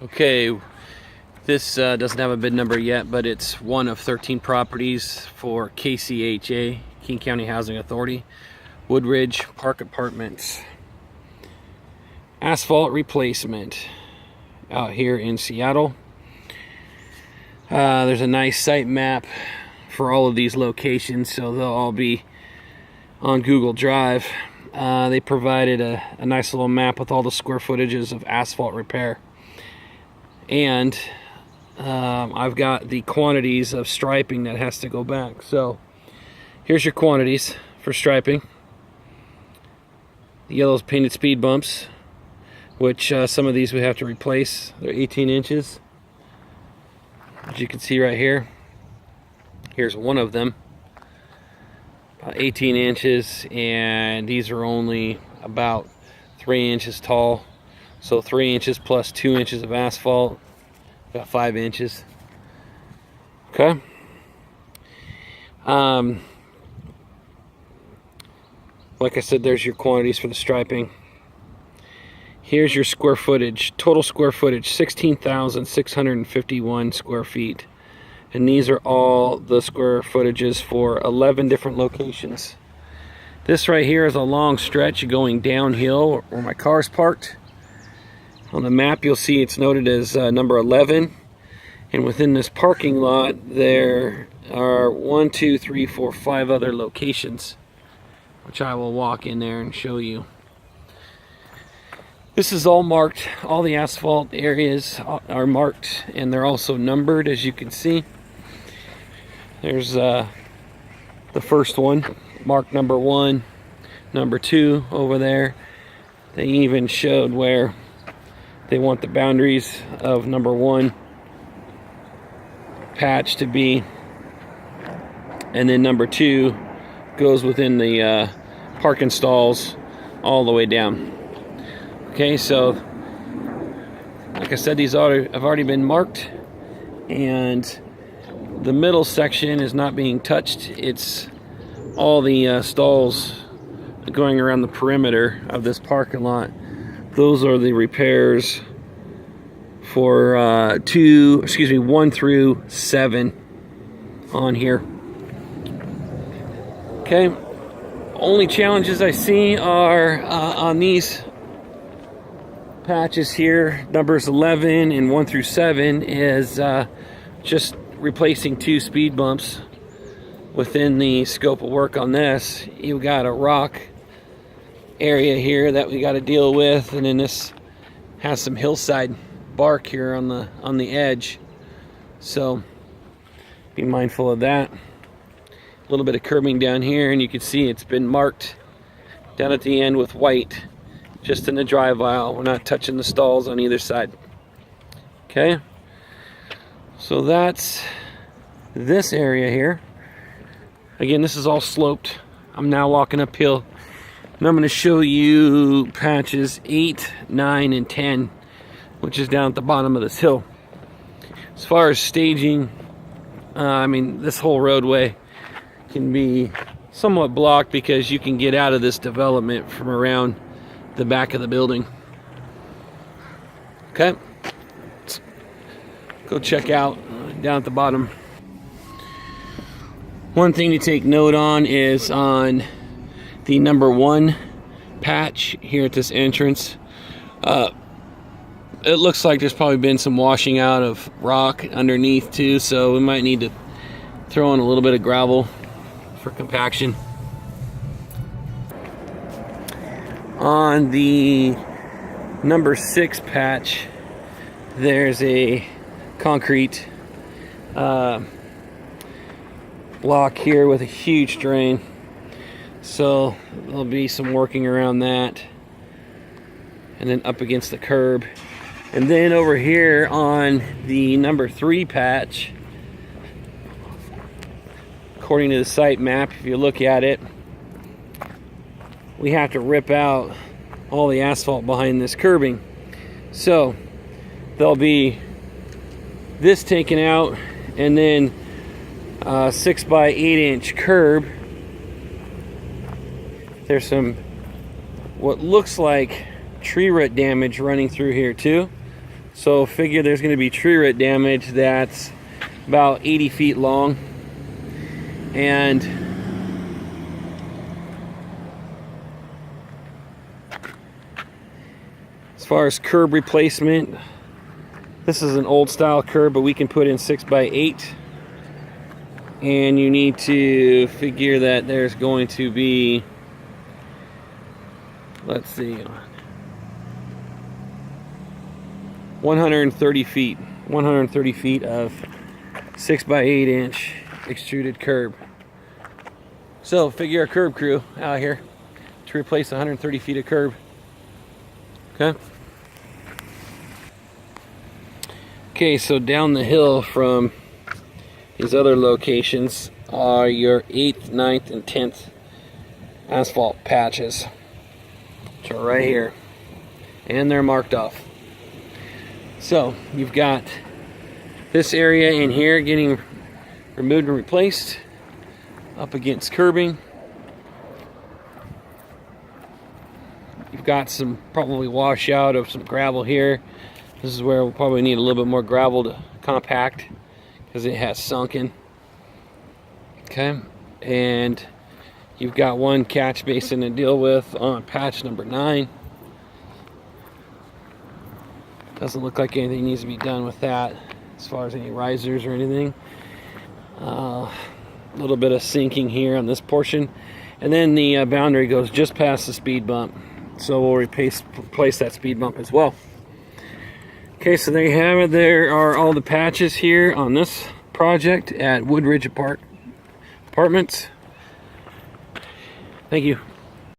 Okay, this doesn't have a bid number yet, but it's one of 13 properties for KCHA, King County Housing Authority, Woodridge Park Apartments. Asphalt replacement out here in Seattle. There's a nice site map for all of these locations, so they'll all be on Google Drive. They provided a nice little map with all the square footages of asphalt repair. And I've got the quantities of striping that has to go back. So here's your quantities for striping. The yellow's painted speed bumps, which some of these we have to replace. They're 18 inches. As you can see right here. Here's one of them. About 18 inches, and these are only about 3 inches tall. So 3 inches plus 2 inches of asphalt, about 5 inches. Okay. Like I said, there's your quantities for the striping. Here's your square footage, total square footage, 16,651 square feet. And these are all the square footages for 11 different locations. This right here is a long stretch going downhill where my car's parked. On the map you'll see it's noted as number 11, and within this parking lot there are 1, 2, 3, 4, 5 other locations, which I will walk in there and show you. This is all marked. All the asphalt areas are marked, and they're also numbered, as you can see. There's the first one marked number 1, number 2 over there. They even showed where they want the boundaries of number 1 patch to be, and then number 2 goes within the parking stalls all the way down. Okay, so like I said, these have already been marked, and the middle section is not being touched. It's all the stalls going around the perimeter of this parking lot. Those are the repairs for 1 through 7 on here. Okay, only challenges I see are on these patches here, numbers 11 and 1 through 7, is just replacing 2 speed bumps. Within the scope of work on this, you've got a rock area here that we got to deal with, and then this has some hillside bark here on the edge, so be mindful of that. A little bit of curbing down here, and you can see it's been marked down at the end with white, just in the drive aisle. We're not touching the stalls on either side. Okay, so that's this area here. Again, this is all sloped. I'm now walking uphill, and I'm going to show you patches 8, 9, and 10, which is down at the bottom of this hill. As far as staging, I mean, this whole roadway can be somewhat blocked because you can get out of this development from around the back of the building. Okay, let's go check out down at the bottom. One thing to take note on is on the number 1 patch here at this entrance. It looks like there's probably been some washing out of rock underneath too, so we might need to throw in a little bit of gravel for compaction. On the number 6 patch, there's a concrete block here with a huge drain, so there'll be some working around that, and then up against the curb. And then over here on the number 3 patch, according to the site map, if you look at it, we have to rip out all the asphalt behind this curbing. So there'll be this taken out, and then 6 by 8 inch curb. There's some what looks like tree root damage running through here too. So figure there's going to be tree root damage that's about 80 feet long. And as far as curb replacement, this is an old style curb, but we can put in 6x8. And you need to figure that there's going to be, let's see, 130 feet. 130 feet of 6x8 inch extruded curb. So figure a curb crew out here to replace 130 feet of curb. Okay. Okay, so down the hill from these other locations are your 8th, 9th, and 10th asphalt patches, which are right here, and they're marked off. So you've got this area in here getting removed and replaced up against curbing. You've got some probably washout of some gravel here. This is where we'll probably need a little bit more gravel to compact because it has sunken. Okay, and you've got one catch basin to deal with on patch number 9. Doesn't look like anything needs to be done with that as far as any risers or anything. A little bit of sinking here on this portion, and then the boundary goes just past the speed bump, so we'll replace that speed bump as well. Okay, so there you have it. There are all the patches here on this project at Woodridge Apartments. Thank you.